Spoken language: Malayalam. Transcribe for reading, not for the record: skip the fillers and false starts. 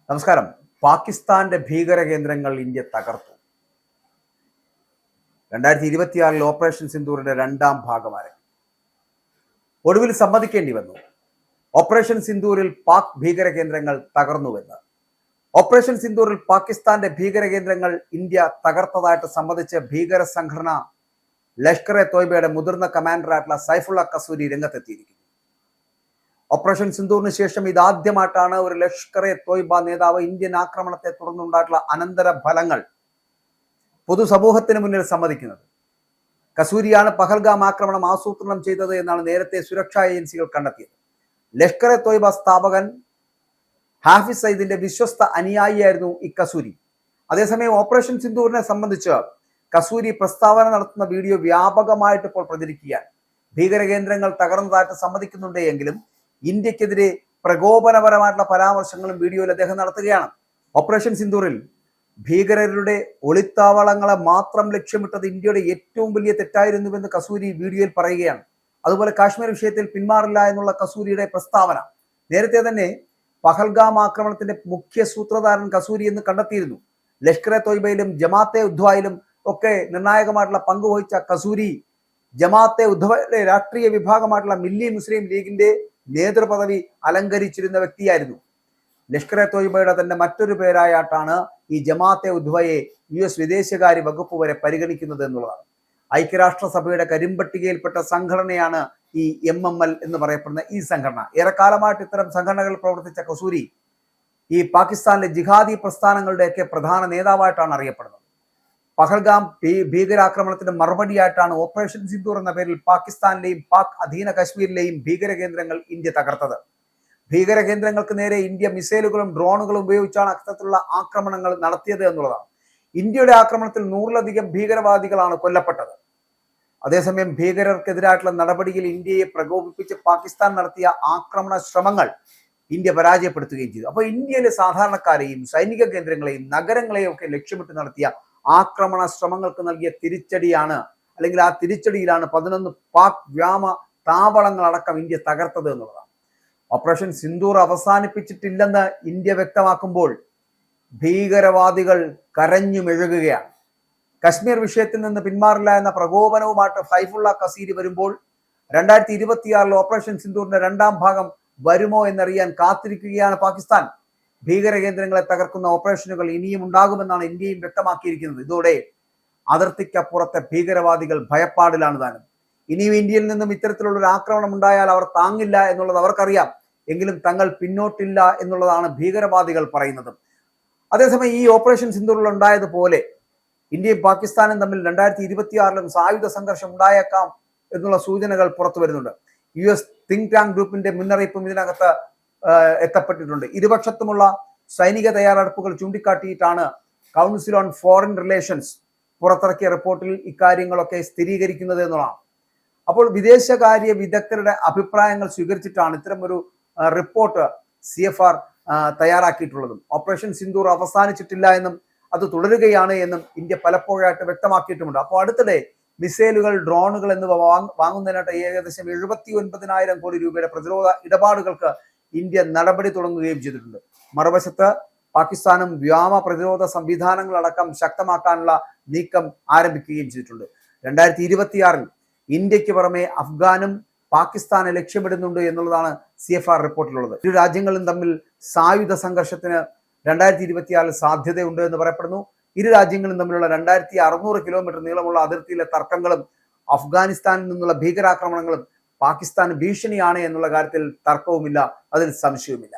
നമസ്കാരം. പാകിസ്ഥാന്റെ ഭീകര കേന്ദ്രങ്ങൾ ഇന്ത്യ തകർത്തു. 2026 ഓപ്പറേഷൻ സിന്ദൂറിന്റെ രണ്ടാം ഭാഗമാണ്. ഒടുവിൽ സമ്മതിക്കേണ്ടി വന്നു, ഓപ്പറേഷൻ സിന്ദൂരിൽ പാക് ഭീകര കേന്ദ്രങ്ങൾ തകർന്നുവെന്ന്. ഓപ്പറേഷൻ സിന്ദൂറിൽ പാകിസ്ഥാന്റെ ഭീകര കേന്ദ്രങ്ങൾ ഇന്ത്യ തകർത്തതായിട്ട് സമ്മതിച്ച് ഭീകര സംഘടന ലഷ്കർ എ തോയ്ബയുടെ മുതിർന്ന കമാൻഡറായിട്ടുള്ള സൈഫുള്ള കസൂരി രംഗത്തെത്തിയിരിക്കുന്നു. ഓപ്പറേഷൻ സിന്ദൂറിന് ശേഷം ഇതാദ്യമായിട്ടാണ് ഒരു ലഷ്കർ എ തോയ്ബ നേതാവ് ഇന്ത്യൻ ആക്രമണത്തെ തുടർന്നുണ്ടായിട്ടുള്ള അനന്തര ഫലങ്ങൾ പൊതുസമൂഹത്തിന് മുന്നിൽ സമ്മതിക്കുന്നത്. കസൂരിയാണ് പഹൽഗാം ആക്രമണം ആസൂത്രണം ചെയ്തത് എന്നാണ് നേരത്തെ സുരക്ഷാ ഏജൻസികൾ കണ്ടെത്തിയത്. ലഷ്കർ എ തോയ്ബ സ്ഥാപകൻ ഹാഫിസ് സയ്യിദിന്റെ വിശ്വസ്ത അനുയായിയായിരുന്നു ഈ കസൂരി. അതേസമയം ഓപ്പറേഷൻ സിന്ദൂറിനെ സംബന്ധിച്ച് കസൂരി പ്രസ്താവന നടത്തുന്ന വീഡിയോ വ്യാപകമായിട്ട് ഇപ്പോൾ പ്രചരിക്കുകയാണ്. ഭീകര കേന്ദ്രങ്ങൾ തകർന്നതായിട്ട് സമ്മതിക്കുന്നുണ്ട് എങ്കിലും ഇന്ത്യക്കെതിരെ പ്രകോപനപരമായിട്ടുള്ള പരാമർശങ്ങളും വീഡിയോയിൽ അദ്ദേഹം നടത്തുകയാണ്. ഓപ്പറേഷൻ സിന്ദൂറിൽ ഭീകരരുടെ ഒളിത്താവളങ്ങളെ മാത്രം ലക്ഷ്യമിട്ടത് ഇന്ത്യയുടെ ഏറ്റവും വലിയ തെറ്റായിരുന്നുവെന്ന് കസൂരി വീഡിയോയിൽ പറയുകയാണ്. അതുപോലെ കാശ്മീർ വിഷയത്തിൽ പിന്മാറില്ല എന്നുള്ള കസൂരിയുടെ പ്രസ്താവന നേരത്തെ തന്നെ പഹൽഗാം ആക്രമണത്തിന്റെ മുഖ്യ സൂത്രധാരൻ കസൂരി എന്ന് കണ്ടെത്തിയിരുന്നു. ലഷ്കർ എ തോയ്ബയിലും ജമാഅത്തെ ഉദ്വായിലും ഒക്കെ നിർണായകമായിട്ടുള്ള പങ്കുവഹിച്ച കസൂരി ജമാഅത്തെ ഉദ്വയുടെ രാഷ്ട്രീയ വിഭാഗമായിട്ടുള്ള മില്ലി മുസ്ലിം ലീഗിന്റെ നേതൃപദവി അലങ്കരിച്ചിരുന്ന വ്യക്തിയായിരുന്നു. ലഷ്കർ എ തോയ്ബയുടെ തന്നെ മറ്റൊരു പേരായിട്ടാണ് ഈ ജമാഅത്തെ ഉദ്വയെ US വിദേശകാര്യ വകുപ്പ് വരെ പരിഗണിക്കുന്നത് എന്നുള്ളതാണ്. ഐക്യരാഷ്ട്രസഭയുടെ കരിമ്പട്ടികയിൽപ്പെട്ട സംഘടനയാണ് ഈ MML എന്ന് പറയപ്പെടുന്ന ഈ സംഘടന. ഏറെക്കാലമായിട്ട് ഇത്തരം സംഘടനകൾ പ്രവർത്തിച്ച കസൂരി ഈ പാകിസ്ഥാനിലെ ജിഹാദി പ്രസ്ഥാനങ്ങളുടെയൊക്കെ പ്രധാന നേതാവായിട്ടാണ് അറിയപ്പെടുന്നത്. പഹൽഗാം ഭീകരാക്രമണത്തിന് മറുപടിയായിട്ടാണ് ഓപ്പറേഷൻ സിന്ദൂർ എന്ന പേരിൽ പാകിസ്ഥാനിലെയും പാക് അധീന കശ്മീരിലെയും ഭീകര കേന്ദ്രങ്ങൾ ഇന്ത്യ തകർത്തത്. ഭീകര കേന്ദ്രങ്ങൾക്ക് നേരെ ഇന്ത്യ മിസൈലുകളും ഡ്രോണുകളും ഉപയോഗിച്ചാണ് അത്തരത്തിലുള്ള ആക്രമണങ്ങൾ നടത്തിയത് എന്നുള്ളതാണ്. ഇന്ത്യയുടെ ആക്രമണത്തിൽ 100-ലധികം ഭീകരവാദികളാണ് കൊല്ലപ്പെട്ടത്. അതേസമയം ഭീകരർക്കെതിരായിട്ടുള്ള നടപടിയിൽ ഇന്ത്യയെ പ്രകോപിപ്പിച്ച് പാകിസ്ഥാൻ നടത്തിയ ആക്രമണ ശ്രമങ്ങൾ ഇന്ത്യ പരാജയപ്പെടുത്തുകയും ചെയ്തു. അപ്പോൾ ഇന്ത്യയിലെ സാധാരണക്കാരെയും സൈനിക കേന്ദ്രങ്ങളെയും നഗരങ്ങളെയും ഒക്കെ ലക്ഷ്യമിട്ട് നടത്തിയ ആക്രമണ ശ്രമങ്ങൾക്ക് നൽകിയ തിരിച്ചടിയാണ്, അല്ലെങ്കിൽ ആ തിരിച്ചടിയിലാണ് 11 പാക് വ്യോമ താവളങ്ങളടക്കം ഇന്ത്യ തകർത്തത് എന്നുള്ളതാണ്. ഓപ്പറേഷൻ സിന്ദൂർ അവസാനിപ്പിച്ചിട്ടില്ലെന്ന് ഇന്ത്യ വ്യക്തമാക്കുമ്പോൾ ഭീകരവാദികൾ കരഞ്ഞു മെഴുകുകയാണ്. കശ്മീർ വിഷയത്തിൽ നിന്ന് പിന്മാറില്ല എന്ന പ്രകോപനവുമായിട്ട് സൈഫുള്ള കസീരി വരുമ്പോൾ 2026 ഓപ്പറേഷൻ സിന്ദൂറിന്റെ രണ്ടാം ഭാഗം വരുമോ എന്നറിയാൻ കാത്തിരിക്കുകയാണ് പാകിസ്ഥാൻ. ഭീകര കേന്ദ്രങ്ങളെ തകർക്കുന്ന ഓപ്പറേഷനുകൾ ഇനിയും ഉണ്ടാകുമെന്നാണ് ഇന്ത്യയും വ്യക്തമാക്കിയിരിക്കുന്നത്. ഇതോടെ അതിർത്തിക്കപ്പുറത്തെ ഭീകരവാദികൾ ഭയപ്പാടിലാണ് താനും. ഇനിയും ഇന്ത്യയിൽ നിന്നും ഇത്തരത്തിലുള്ള ഒരു ആക്രമണം ഉണ്ടായാൽ അവർ താങ്ങില്ല എന്നുള്ളത് അവർക്കറിയാം. എങ്കിലും തങ്ങൾ പിന്നോട്ടില്ല എന്നുള്ളതാണ് ഭീകരവാദികൾ പറയുന്നത്. അതേസമയം ഈ ഓപ്പറേഷൻ സിന്ദൂറിൽ ഉണ്ടായതുപോലെ ഇന്ത്യയും പാകിസ്ഥാനും തമ്മിൽ 2026 സായുധ സംഘർഷം ഉണ്ടായേക്കാം എന്നുള്ള സൂചനകൾ പുറത്തു വരുന്നുണ്ട്. US തിങ്ക് ടാങ്ക് ഗ്രൂപ്പിന്റെ മുന്നറിയിപ്പും ഇതിനകത്ത് എത്തപ്പെട്ടിട്ടുണ്ട്. ഇരുപക്ഷത്തുമുള്ള സൈനിക തയ്യാറെടുപ്പുകൾ ചൂണ്ടിക്കാട്ടിയിട്ടാണ് കൗൺസിൽ ഓൺ ഫോറിൻ റിലേഷൻസ് പുറത്തിറക്കിയ റിപ്പോർട്ടിൽ ഇക്കാര്യങ്ങളൊക്കെ സ്ഥിരീകരിക്കുന്നത് എന്നുള്ളതാണ്. അപ്പോൾ വിദേശകാര്യ വിദഗ്ധരുടെ അഭിപ്രായങ്ങൾ സ്വീകരിച്ചിട്ടാണ് ഇത്തരം ഒരു റിപ്പോർട്ട് CFR തയ്യാറാക്കിയിട്ടുള്ളതും. ഓപ്പറേഷൻ സിന്ദൂർ അവസാനിച്ചിട്ടില്ല എന്നും അത് തുടരുകയാണ് എന്നും ഇന്ത്യ പലപ്പോഴായിട്ട് വ്യക്തമാക്കിയിട്ടുമുണ്ട്. അപ്പോൾ അടുത്തിടെ മിസൈലുകൾ, ഡ്രോണുകൾ എന്നിവ വാങ്ങുന്നതിനായിട്ട് ഏകദേശം 79,000 കോടി രൂപയുടെ പ്രതിരോധ ഇടപാടുകൾക്ക് ഇന്ത്യ നടപടി തുടങ്ങുകയും ചെയ്തിട്ടുണ്ട്. മറുവശത്ത് പാകിസ്ഥാനും വ്യോമ പ്രതിരോധ സംവിധാനങ്ങളടക്കം ശക്തമാക്കാനുള്ള നീക്കം ആരംഭിക്കുകയും ചെയ്തിട്ടുണ്ട്. 2026 ഇന്ത്യക്ക് പുറമെ അഫ്ഗാനും പാകിസ്ഥാനെ ലക്ഷ്യമിടുന്നുണ്ട് എന്നുള്ളതാണ് CFR റിപ്പോർട്ടിലുള്ളത്. ഇരു രാജ്യങ്ങളും തമ്മിൽ സായുധ സംഘർഷത്തിന് 2026 സാധ്യതയുണ്ട് എന്ന് പറയപ്പെടുന്നു. ഇരു രാജ്യങ്ങളും തമ്മിലുള്ള 2600 കിലോമീറ്റർ നീളമുള്ള അതിർത്തിയിലെ തർക്കങ്ങളും അഫ്ഗാനിസ്ഥാനിൽ നിന്നുള്ള ഭീകരാക്രമണങ്ങളും പാകിസ്ഥാൻ ഭീഷണിയാണ് എന്നുള്ള കാര്യത്തിൽ തർക്കവുമില്ല, അതിൽ സംശയവുമില്ല.